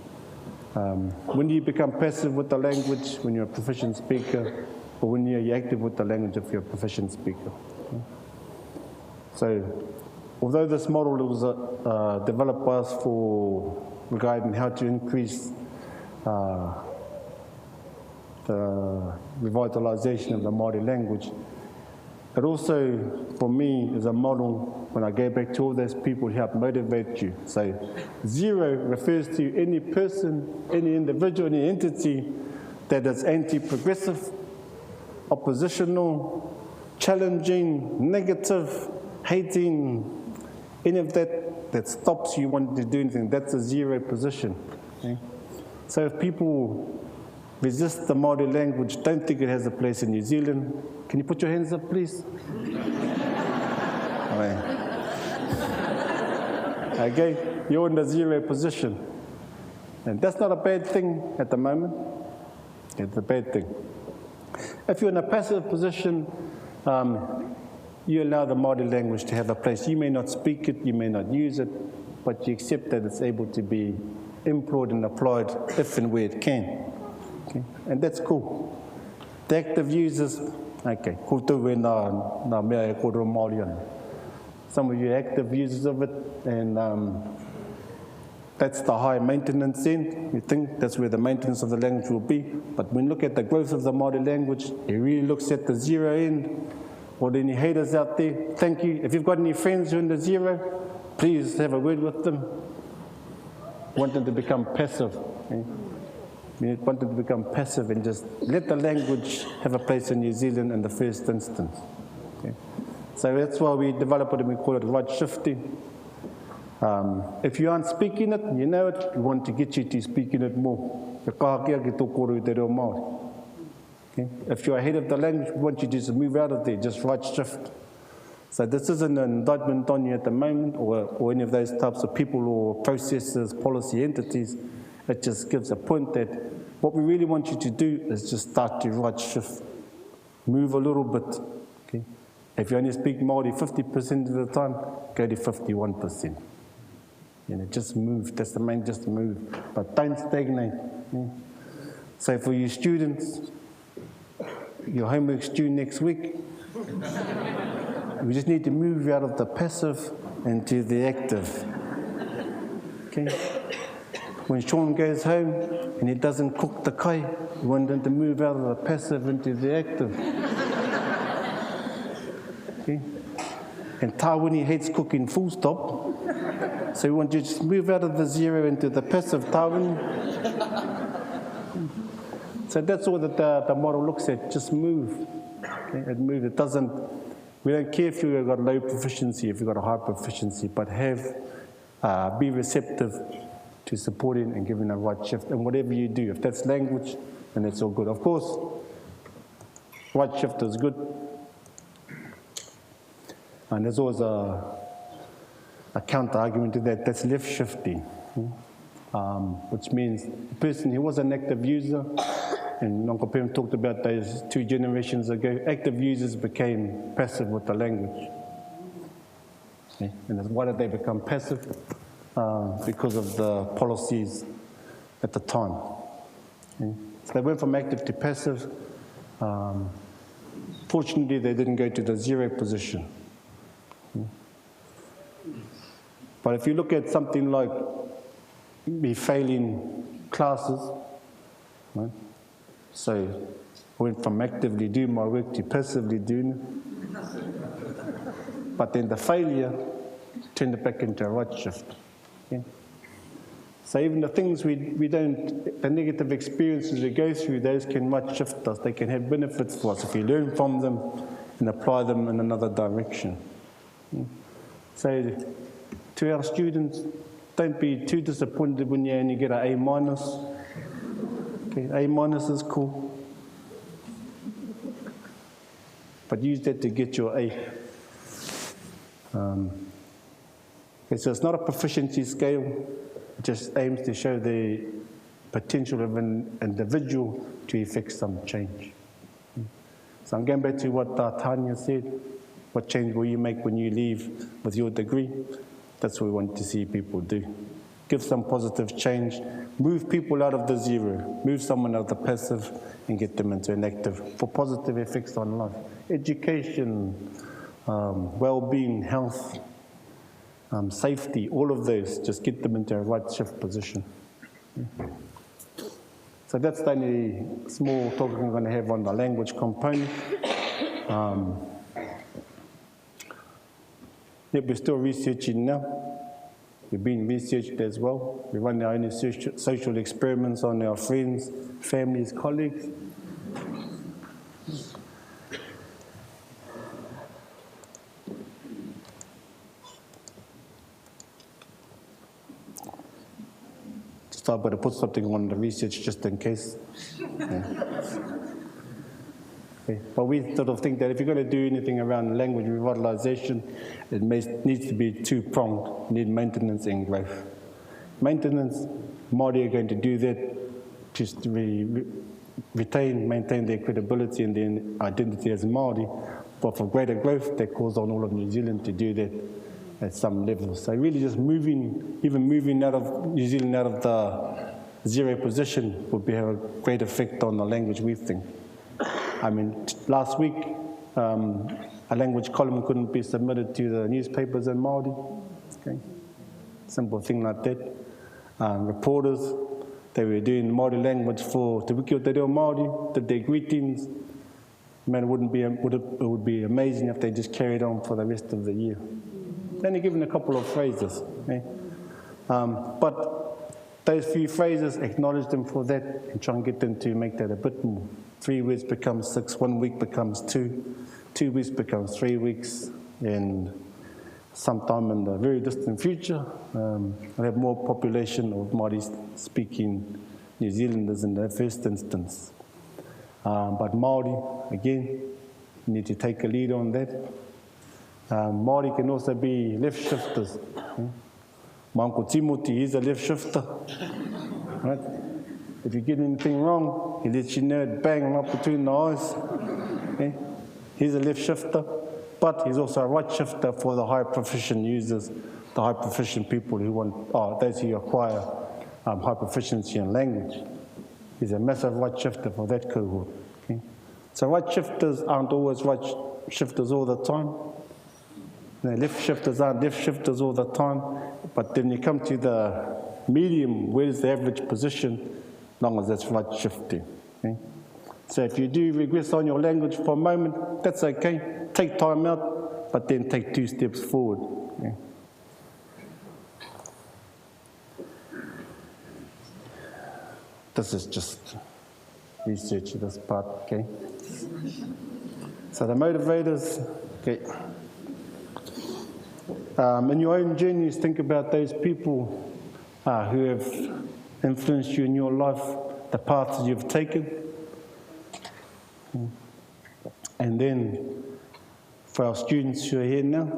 When you become passive with the language, when you're a proficient speaker, or when you're active with the language if you're a proficient speaker. Okay? So, although this model was developed by us regarding how to increase the revitalization of the Māori language, it also, for me, is a model when I go back to all those people who help motivate you. So 0 refers to any person, any individual, any entity that is anti-progressive, oppositional, challenging, negative, hating, any of that stops you wanting to do anything. That's a 0 position. Okay? So if people resist the Māori language, don't think it has a place in New Zealand. Can you put your hands up, please? Okay, you're in the 0 position. And that's not a bad thing at the moment. It's a bad thing. If you're in a passive position, you allow the Māori language to have a place. You may not speak it, you may not use it, but you accept that it's able to be employed and applied if and where it can. Okay? And that's cool. The active users, okay, some of you are active users of it, and That's the high maintenance end. We think that's where the maintenance of the language will be. But when you look at the growth of the Māori language, it really looks at the zero end. Or any haters out there, thank you. If you've got any friends who are in the zero, please have a word with them. Want them to become passive. We want them to become passive and just let the language have a place in New Zealand in the first instance. Okay? So that's why we develop what we call it right shifting. If you aren't speaking it, you know it, we want to get you to speaking it more. Okay? If you're ahead of the language, we want you to just move out of there, just right shift. So this isn't an indictment on you at the moment or any of those types of people or processes, policy entities. It just gives a point that what we really want you to do is just start to right shift. Move a little bit. Okay? If you only speak Māori 50% of the time, go to 51%. Just move. That's the main, just move. But don't stagnate. Okay? So for you students, your homework's due next week. We just need to move out of the passive into the active. Okay? When Sean goes home and he doesn't cook the kai, we want him to move out of the passive into the active. Okay? And Tāwini hates cooking full stop, so we want you to just move out of the zero into the passive Tāwini. So that's all that the model looks at, just move. Okay? It moves, it doesn't, we don't care if you've got low proficiency, if you've got a high proficiency, but be receptive to supporting and giving a right shift in whatever you do. If that's language, then it's all good. Of course, right shift is good. And there's always a counter-argument to that. That's left shifting, which means the person who was an active user, and Uncle Pim talked about those 2 generations ago, active users became passive with the language. Okay? And why did they become passive? Because of the policies at the time. Okay? So they went from active to passive. Fortunately, they didn't go to the zero position. Okay? But if you look at something like me failing classes, right? So I went from actively doing my work to passively doing it. But then the failure turned it back into a right shift. Okay? So even the things we don't, the negative experiences we go through, those can right shift us. They can have benefits for us if we learn from them and apply them in another direction. Okay? So to our students, don't be too disappointed when you only get an A-. Okay, A- is cool. But use that to get your A. Okay, so it's not a proficiency scale. It just aims to show the potential of an individual to effect some change. So I'm going back to what Tanya said. What change will you make when you leave with your degree? That's what we want to see people do. Give some positive change. Move people out of the zero. Move someone out of the passive and get them into an active for positive effects on life. Education, well-being, health, safety, all of those, just get them into a right shift position. So that's the only small talk I'm going to have on the language component. We're still researching now. We've been researched as well. We run our own social experiments on our friends, families, colleagues. Just thought I'd better put something on the research just in case. Yeah. Okay. But we sort of think that if you're going to do anything around language revitalization, it needs to be two-pronged. You need maintenance and growth. Maintenance, Māori are going to do that just to maintain their credibility and their identity as Māori. But for greater growth, that calls on all of New Zealand to do that at some level. So really just moving out of New Zealand out of the zero position would have a great effect on the language, we think. I mean, last week, a language column couldn't be submitted to the newspapers in Māori. Okay? Simple thing like that. reporters. They were doing Māori language for Te Wiki o Te Reo Māori, did their greetings. Man, it would be amazing if they just carried on for the rest of the year. Only given a couple of phrases. Eh? But those few phrases, acknowledge them for that and try and get them to make that a bit more. 3 weeks becomes 6, 1 week becomes 2, 2 weeks becomes 3 weeks, and sometime in the very distant future, we'll have more population of Māori-speaking New Zealanders in the first instance. But Māori, again, you need to take a lead on that. Māori can also be left shifters. My Uncle Timothy, he's a left shifter. Right? If you get anything wrong, he lets you know it bang up between the eyes. Okay? He's a left shifter, but he's also a right shifter for the high proficient users, the high proficient people who want, those who acquire high proficiency in language. He's a massive right shifter for that cohort. Okay? So right shifters aren't always right shifters all the time. Left shifters aren't left shifters all the time, but then you come to the medium, where's the average position, as long as that's right shifting. Okay? So if you do regress on your language for a moment, that's okay. Take time out, but then take 2 steps forward. Okay? This is just research of this part, okay? So the motivators, okay. In your own journeys, think about those people who have influenced you in your life, the paths you've taken. And then, for our students who are here now,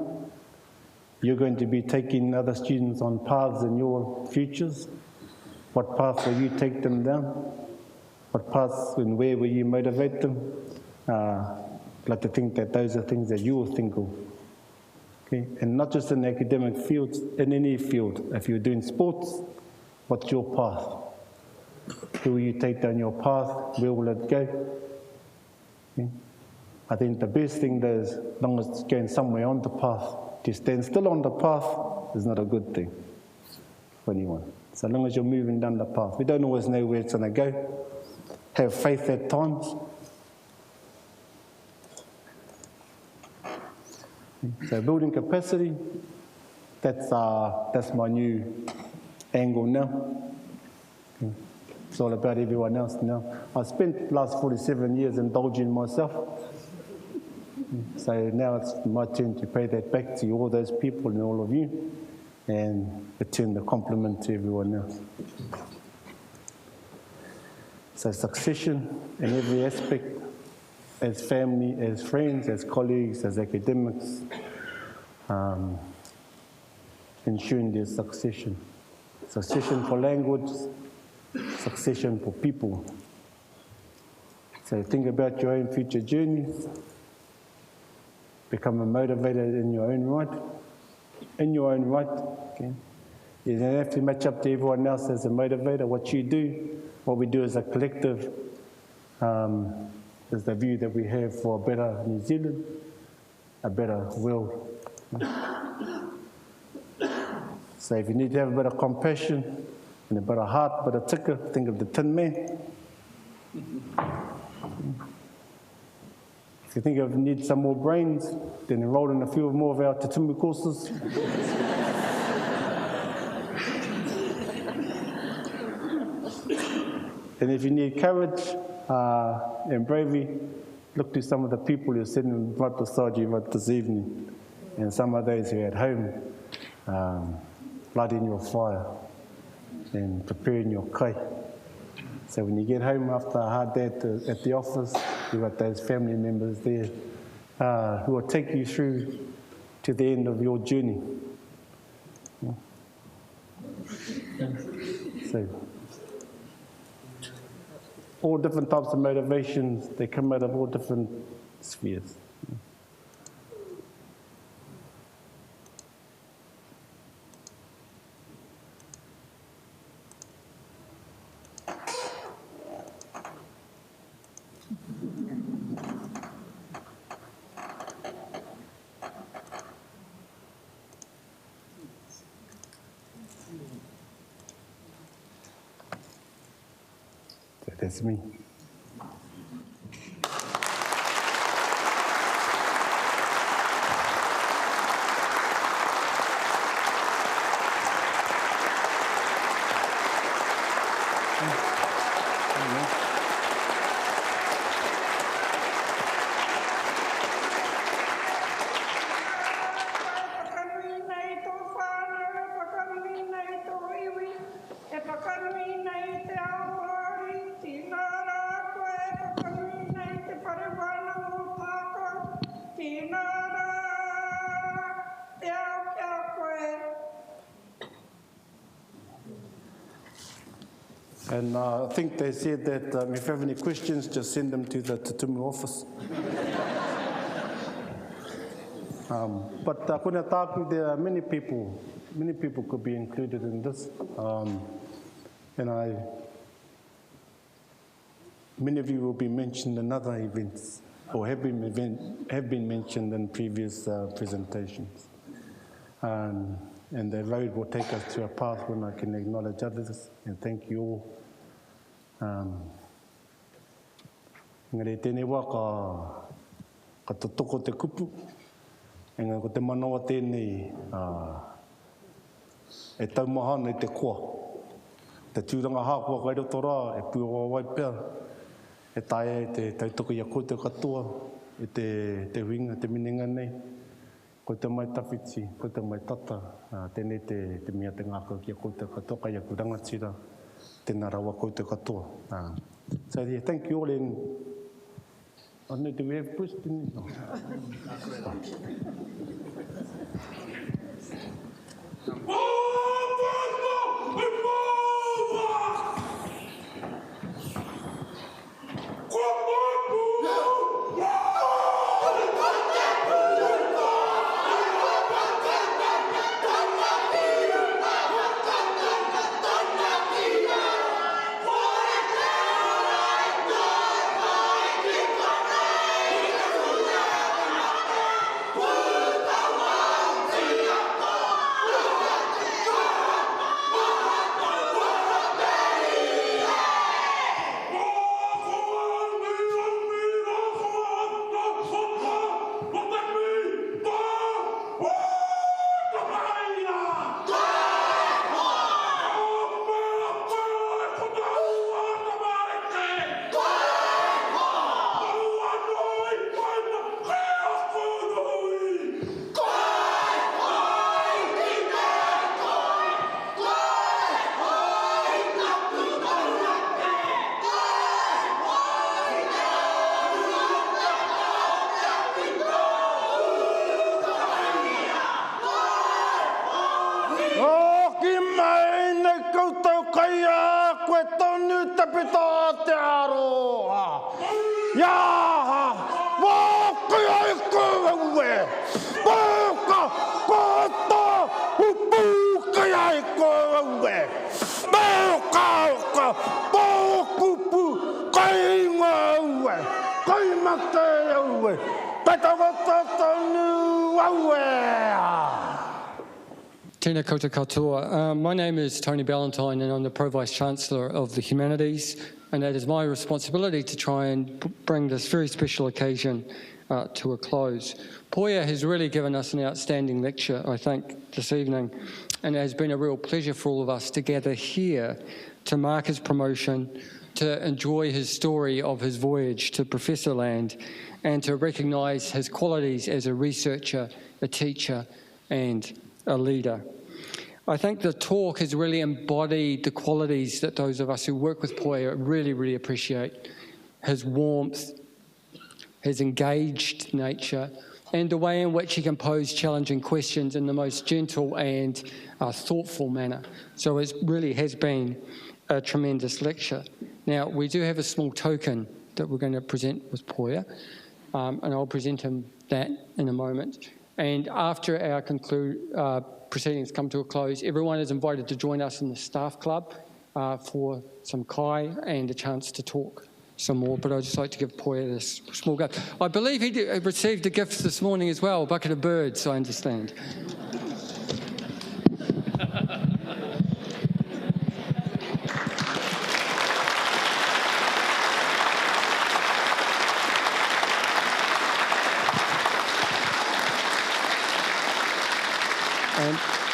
you're going to be taking other students on paths in your futures. What path will you take them down? What paths and where will you motivate them? I'd like to think that those are things that you will think of. Okay? And not just in academic fields, in any field. If you're doing sports, what's your path? Who will you take down your path? Where will it go? Okay? I think the best thing is, as long as it's going somewhere on the path, to stand still on the path is not a good thing for anyone. So long as you're moving down the path. We don't always know where it's going to go. Have faith at times. So building capacity, that's my new angle now. It's all about everyone else now. I spent the last 47 years indulging myself. So now it's my turn to pay that back to all those people and all of you, and return the compliment to everyone else. So succession in every aspect, as family, as friends, as colleagues, as academics, ensuring there's succession. Succession for language, succession for people. So think about your own future journeys. Become a motivator in your own right. In your own right. Okay? You don't have to match up to everyone else as a motivator. What you do, what we do as a collective, is the view that we have for a better New Zealand, a better world. So if you need to have a bit of compassion and a bit of heart, a bit of tika, think of the Tin Man. If you think you need some more brains, then enroll in a few more of our Tumu courses. And if you need courage and bravery, look to some of the people who are sitting right beside you right this evening, and some of those who are at home, lighting your fire and preparing your kai. So when you get home after a hard day at the office, you've got those family members there who will take you through to the end of your journey. So, all different types of motivations, they come out of all different spheres. That's me. And I think they said that if you have any questions, just send them to the Tumu office. But kuna tāku, there are many people could be included in this. And many of you will be mentioned in other events, or have been mentioned in previous presentations. And the road will take us to a path when I can acknowledge others, and thank you all. Ngare tēnei wā ka totoko te kupu, engā ko te manawa tēnei e taumahana i te koa. Te tūranga hākua kai roto rā, e pūoa wai pēr, e tae te tautoko ia koutou katoa, e te huinga, te minenga nei, koutou mai tawhiti, koutou mai tata, tēnei te mea te ngākau kia koutou katoa, kai aku rangatira, tēnā rawa koutou katoa. So yeah, thank you all, and I don't know, do we have questions? No. Tēnā koutou katoa. My name is Tony Ballantyne and I'm the Pro-Vice Chancellor of the Humanities, and it is my responsibility to try and bring this very special occasion to a close. Poia has really given us an outstanding lecture, I think, this evening, and it has been a real pleasure for all of us to gather here to mark his promotion, to enjoy his story of his voyage to Professor Land, and to recognise his qualities as a researcher, a teacher, and a leader. I think the talk has really embodied the qualities that those of us who work with Poia really, really appreciate. His warmth, his engaged nature, and the way in which he can pose challenging questions in the most gentle and thoughtful manner. So it really has been a tremendous lecture. Now, we do have a small token that we're going to present with Poia, and I'll present him that in a moment. And after our proceedings come to a close, everyone is invited to join us in the staff club for some kai and a chance to talk some more. But I'd just like to give Poia this small gift. I believe he received a gift this morning as well, a bucket of birds, I understand. And